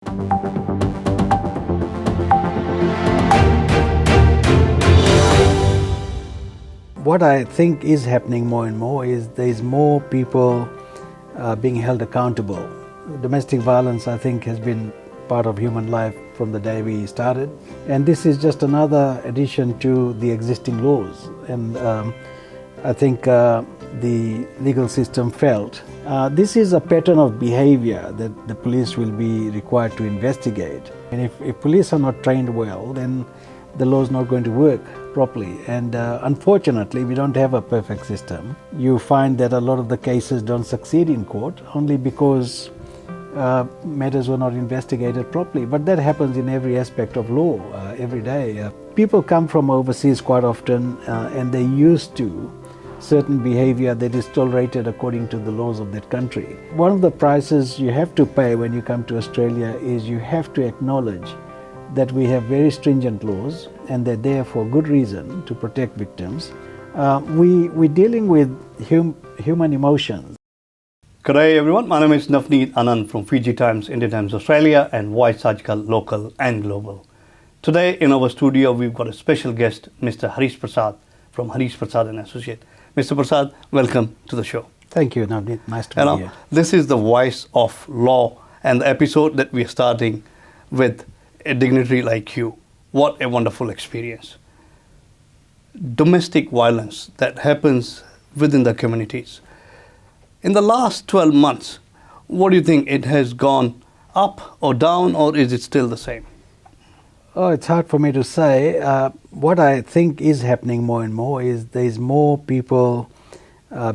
What I think is happening more and more is there's more people being held accountable. Domestic violence, I think, has been part of human life from the day we started, and this is just another addition to the existing laws. And I think the legal system felt this is a pattern of behavior that the police will be required to investigate. And if police are not trained well, then the law is not going to work properly. And unfortunately, we don't have a perfect system. You find that a lot of the cases don't succeed in court only because matters were not investigated properly. But that happens in every aspect of law every day. People come from overseas quite often and they're used to certain behavior that is tolerated according to the laws of that country. One of the prices you have to pay when you come to Australia is you have to acknowledge that we have very stringent laws and they're there for good reason to protect victims. We're dealing with human emotions. Good day everyone, my name is Navneet Anand from Fiji Times, India Times Australia and Voice aajKal local and global. Today in our studio we've got a special guest, Mr. Harish Prasad from Harish Prasad and Associate. Mr. Prasad, welcome to the show. Thank you, Navneet. Nice to be here. This is the Voice of Law and the episode that we're starting with a dignitary like you. What a wonderful experience. Domestic violence that happens within the communities. In the last 12 months, what do you think? It has gone up or down, or is it still the same? Oh, it's hard for me to say. What I think is happening more and more is there's more people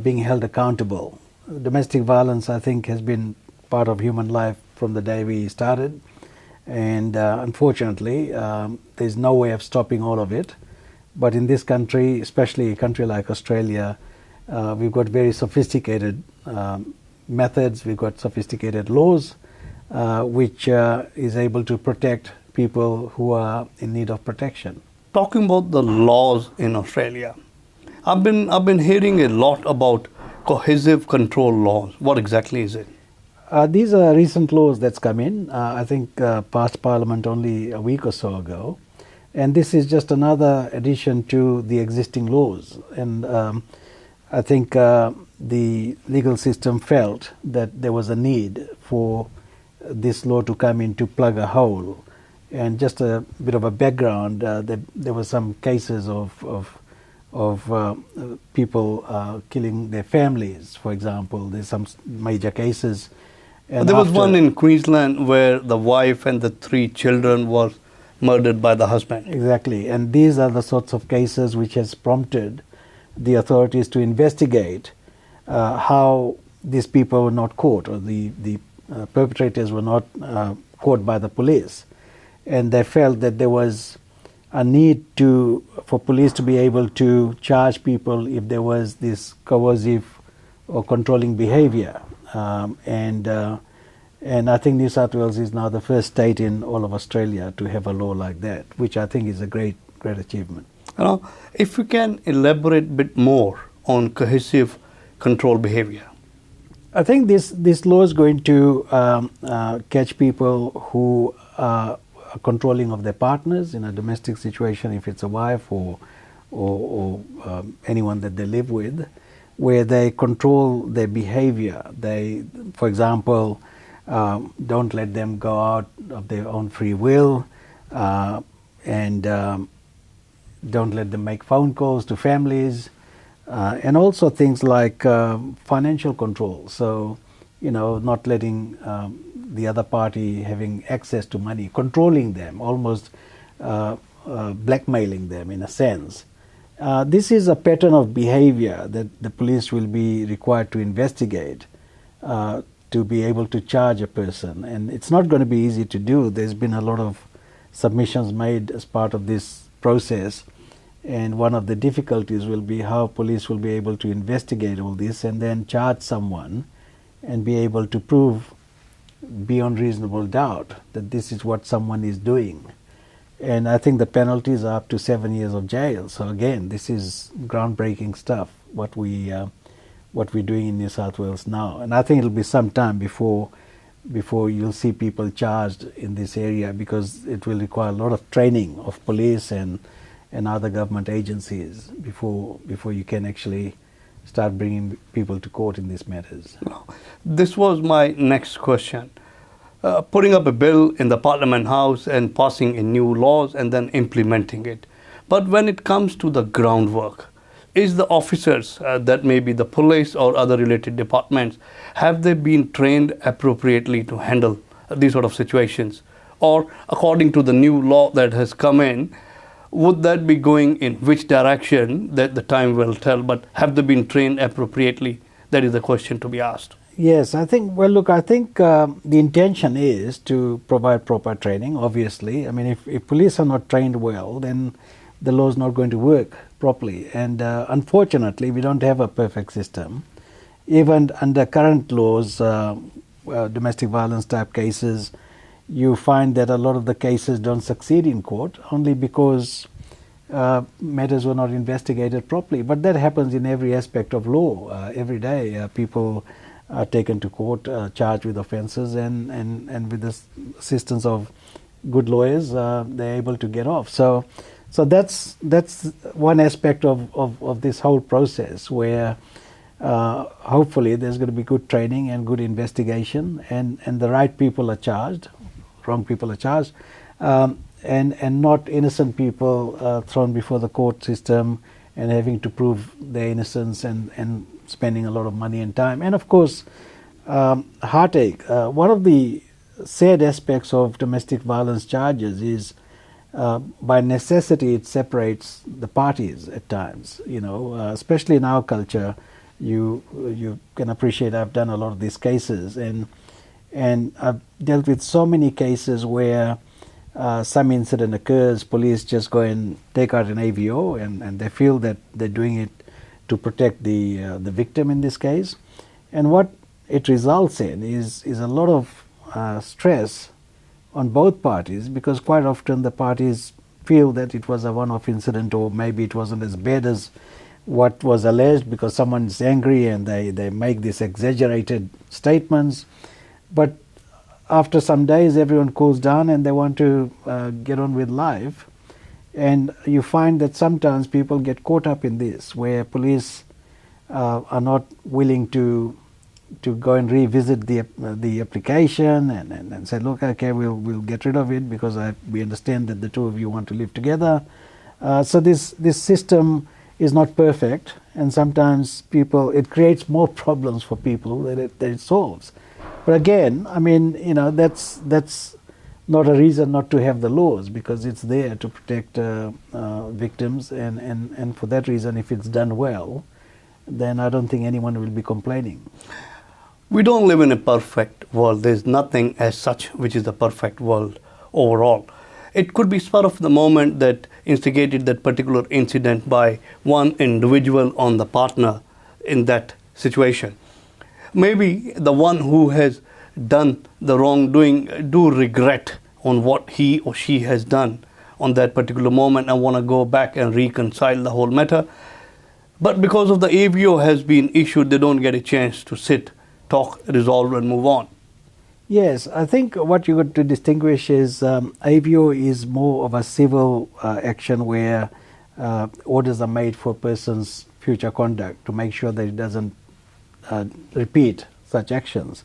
being held accountable. Domestic violence, I think, has been part of human life from the day we started. And unfortunately, there's no way of stopping all of it. But in this country, especially a country like Australia, we've got very sophisticated methods, we've got sophisticated laws, which is able to protect people who are in need of protection. Talking about the laws in Australia, I've been hearing a lot about cohesive control laws. What exactly is it? These are recent laws that's come in. I think passed Parliament only a week or so ago. And this is just another addition to the existing laws. And I think the legal system felt that there was a need for this law to come in to plug a hole. And just a bit of a background, there were some cases of people killing their families, for example. There's some major cases. And there was one in Queensland where the wife and the 3 children were murdered by the husband. Exactly. And these are the sorts of cases which has prompted the authorities to investigate how these people were not caught, or the perpetrators were not caught by the police. And they felt that there was a need for police to be able to charge people if there was this coercive or controlling behavior. And I think New South Wales is now the first state in all of Australia to have a law like that, which I think is a great achievement. If you can elaborate a bit more on cohesive control behavior. I think this law is going to catch people who are controlling of their partners in a domestic situation, if it's a wife or anyone that they live with, where they control their behavior. They, for example, don't let them go out of their own free will, and don't let them make phone calls to families, and also things like financial control. So, not letting the other party having access to money, controlling them, almost blackmailing them in a sense. This is a pattern of behavior that the police will be required to investigate to be able to charge a person. And it's not going to be easy to do. There's been a lot of submissions made as part of this process. And one of the difficulties will be how police will be able to investigate all this and then charge someone and be able to prove beyond reasonable doubt that this is what someone is doing. And I think the penalties are up to 7 years of jail. So again, this is groundbreaking stuff, what we're doing in New South Wales now. And I think it'll be some time before before you'll see people charged in this area, because it will require a lot of training of police and other government agencies before you can actually start bringing people to court in these matters. This was my next question. Putting up a bill in the Parliament House and passing in new laws and then implementing it. But when it comes to the groundwork, is the officers, that may be the police or other related departments, have they been trained appropriately to handle these sort of situations? Or according to the new law that has come in, would that be going in which direction? That the time will tell, but have they been trained appropriately? That is the question to be asked. Yes, I think the intention is to provide proper training, obviously. I mean, if police are not trained well, then the law is not going to work properly. And unfortunately, we don't have a perfect system. Even under current laws, domestic violence type cases, you find that a lot of the cases don't succeed in court only because matters were not investigated properly. But that happens in every aspect of law. Every day, people are taken to court, charged with offences, and with the assistance of good lawyers, they're able to get off. So that's one aspect of this whole process, where hopefully there's going to be good training and good investigation, and the right people are charged, wrong people are charged, and not innocent people thrown before the court system and having to prove their innocence and spending a lot of money and time. And of course, heartache. One of the sad aspects of domestic violence charges is by necessity it separates the parties at times. Especially in our culture, you can appreciate, I've done a lot of these cases, and I've dealt with so many cases where some incident occurs, police just go and take out an AVO, and they feel that they're doing it to protect the victim in this case. And what it results in is a lot of stress on both parties, because quite often the parties feel that it was a one-off incident, or maybe it wasn't as bad as what was alleged, because someone's angry and they make these exaggerated statements. But after some days, everyone cools down and they want to get on with life. And you find that sometimes people get caught up in this, where police are not willing to go and revisit the application and say, look, okay, we'll get rid of it because we understand that the two of you want to live together. So this system is not perfect, and sometimes it creates more problems for people than it solves. But again, I mean, that's not a reason not to have the laws, because it's there to protect victims, and for that reason, if it's done well, then I don't think anyone will be complaining. We don't live in a perfect world. There's nothing as such which is the perfect world overall. It could be spur of the moment that instigated that particular incident by one individual on the partner in that situation. Maybe the one who has done the wrongdoing do regret on what he or she has done on that particular moment and want to go back and reconcile the whole matter. But because of the AVO has been issued, they don't get a chance to sit, talk, resolve and move on. Yes, I think what you got to distinguish is AVO is more of a civil action where orders are made for a person's future conduct to make sure that it doesn't repeat such actions.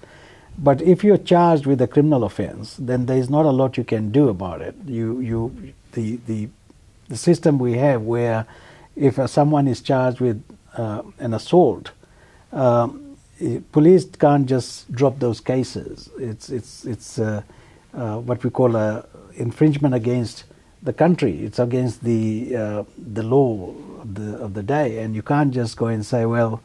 But if you're charged with a criminal offense, then there is not a lot you can do about it. The system we have, where if someone is charged with an assault, police can't just drop those cases. It's what we call a infringement against the country. It's against the law of the day, and you can't just go and say, well,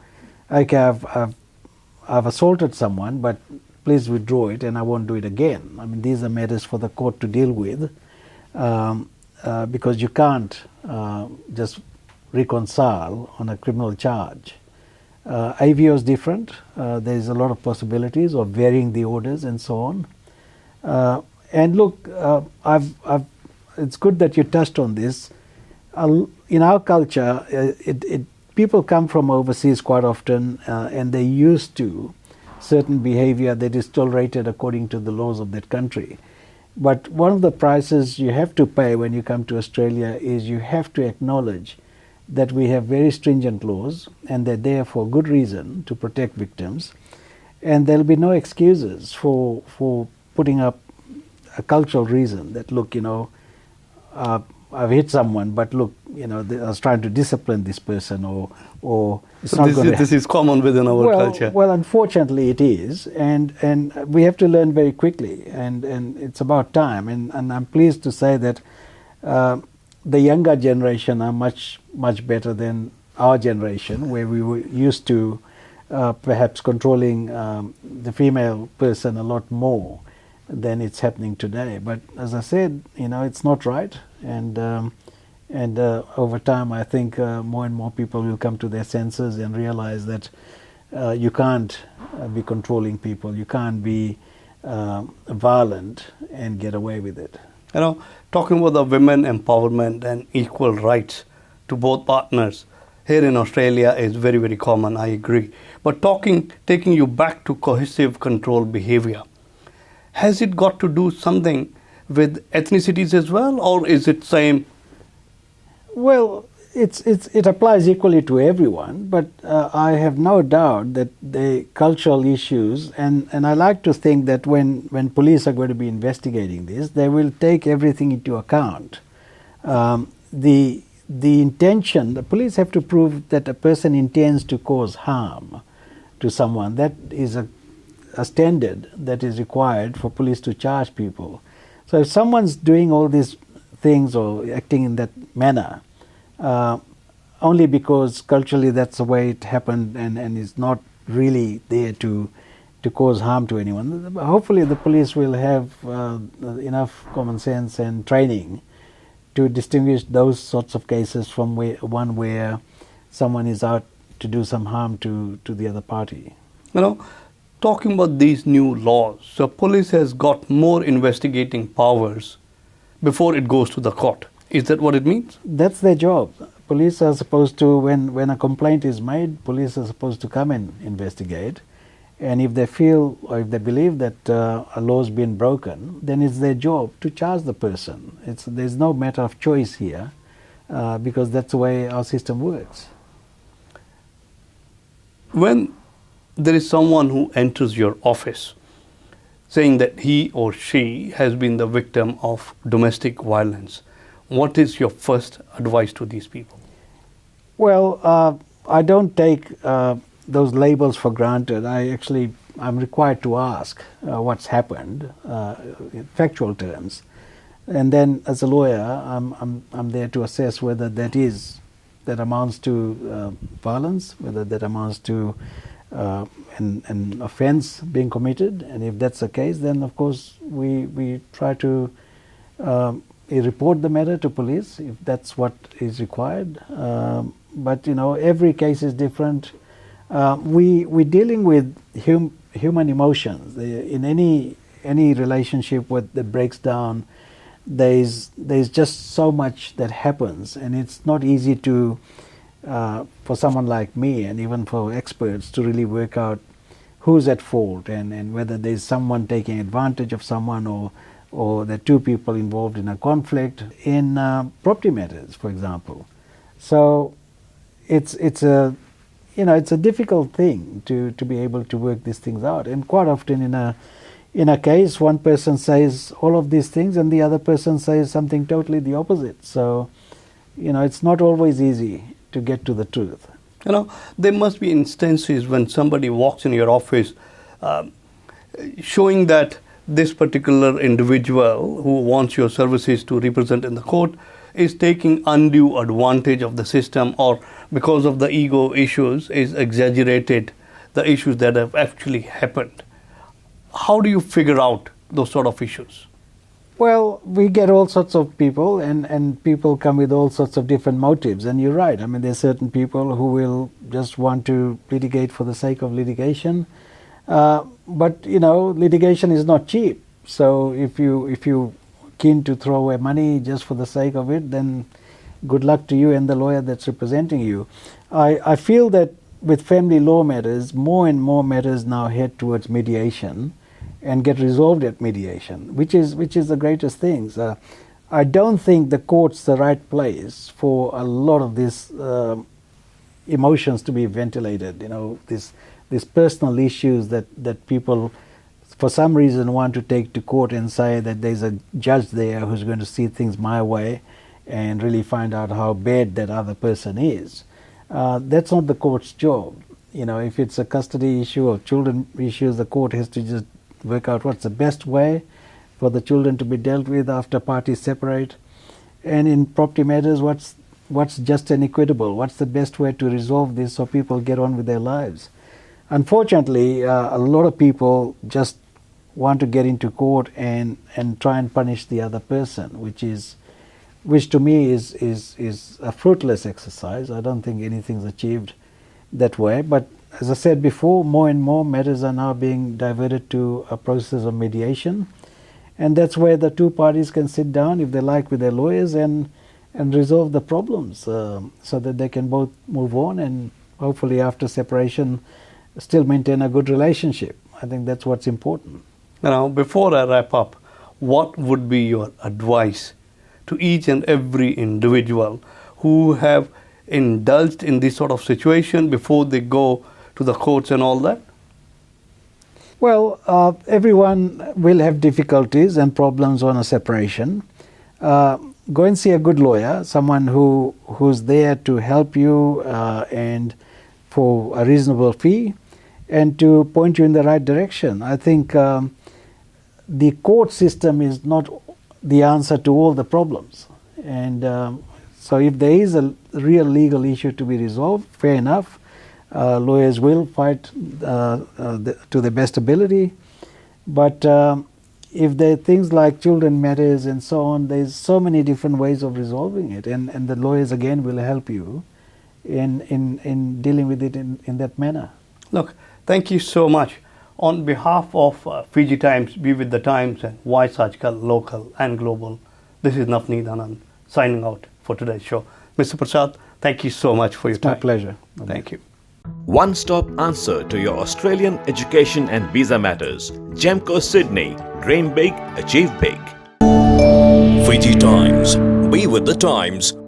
okay, I've assaulted someone, but please withdraw it and I won't do it again. I mean, these are matters for the court to deal with, because you can't just reconcile on a criminal charge. AVO is different. There's a lot of possibilities of varying the orders and so on. And look, it's good that you touched on this. In our culture, people come from overseas quite often, and they're used to certain behavior that is tolerated according to the laws of that country. But one of the prices you have to pay when you come to Australia is you have to acknowledge that we have very stringent laws and they're there for good reason to protect victims. And there'll be no excuses for putting up a cultural reason that, look, I've hit someone, but look, I was trying to discipline this person, or it's So not going to. this is common within our culture. Well, unfortunately, it is, and we have to learn very quickly, and it's about time. And I'm pleased to say that the younger generation are much better than our generation, where we were used to perhaps controlling the female person a lot more than it's happening today. But as I said, it's not right, and over time, I think more and more people will come to their senses and realize that you can't be controlling people, you can't be violent and get away with it. Talking about the women empowerment and equal rights to both partners here in Australia is very, very common, I agree. But taking you back to cohesive control behavior, has it got to do something with ethnicities as well, or is it same? Well, it applies equally to everyone, but I have no doubt that the cultural issues, and I like to think that when police are going to be investigating this, they will take everything into account. The intention, the police have to prove that a person intends to cause harm to someone. That is a standard that is required for police to charge people. So if someone's doing all these things or acting in that manner, only because culturally that's the way it happened and is not really there to cause harm to anyone, hopefully the police will have enough common sense and training to distinguish those sorts of cases from one where someone is out to do some harm to the other party. Talking about these new laws, so police has got more investigating powers before it goes to the court. Is that what it means? That's their job. Police are supposed to, when a complaint is made, police are supposed to come and investigate. And if they feel or if they believe that a law has been broken, then it's their job to charge the person. There's no matter of choice here because that's the way our system works. When there is someone who enters your office saying that he or she has been the victim of domestic violence, what is your first advice to these people? Well, I don't take those labels for granted. I'm required to ask what's happened in factual terms, and then as a lawyer, I'm there to assess whether that amounts to violence, whether that amounts to an offence being committed, and if that's the case, then of course we try to report the matter to police if that's what is required. But every case is different. We're dealing with human emotions. In any relationship that breaks down, there's just so much that happens, and it's not easy to for someone like me and even for experts to really work out who's at fault and whether there's someone taking advantage of someone or there are two people involved in a conflict in property matters, for example. So it's a difficult thing to be able to work these things out, and quite often in a case one person says all of these things and the other person says something totally the opposite. So it's not always easy to get to the truth. There must be instances when somebody walks in your office showing that this particular individual who wants your services to represent in the court is taking undue advantage of the system, or because of the ego issues is exaggerated the issues that have actually happened. How do you figure out those sort of issues? Well, we get all sorts of people, and people come with all sorts of different motives. And you're right. I mean, there's certain people who will just want to litigate for the sake of litigation. But litigation is not cheap. So if you keen to throw away money just for the sake of it, then good luck to you and the lawyer that's representing you. I feel that with family law matters, more and more matters now head towards mediation and get resolved at mediation, which is the greatest things. I don't think the court's the right place for a lot of these emotions to be ventilated. You know, these personal issues that people, for some reason, want to take to court and say that there's a judge there who's going to see things my way and really find out how bad that other person is. That's not the court's job. You know, if it's a custody issue or children issues, the court has to just work out what's the best way for the children to be dealt with after parties separate. And in property matters, what's just and equitable? What's the best way to resolve this so people get on with their lives? Unfortunately, a lot of people just want to get into court and try and punish the other person, which to me is a fruitless exercise. I don't think anything's achieved that way. But as I said before, more and more matters are now being diverted to a process of mediation. And that's where the two parties can sit down, if they like, with their lawyers and resolve the problems so that they can both move on and hopefully after separation still maintain a good relationship. I think that's what's important. Now, before I wrap up, what would be your advice to each and every individual who have indulged in this sort of situation before they go to the courts and all that? Well, everyone will have difficulties and problems on a separation. Go and see a good lawyer, someone who's there to help you and for a reasonable fee and to point you in the right direction. I think the court system is not the answer to all the problems. And so if there is a real legal issue to be resolved, fair enough. Lawyers will fight to their best ability. But if there are things like children matters and so on, there's so many different ways of resolving it. And the lawyers, again, will help you in dealing with it in that manner. Look, thank you so much. On behalf of Fiji Times, Be With The Times and Voice aajKal, local and global, this is Navneet Anand signing out for today's show. Mr. Prasad, thank you so much for your time. My pleasure. Thank you. One-stop answer to your Australian education and visa matters. Gemco Sydney. Dream big, achieve big. Fiji Times. Be with the times.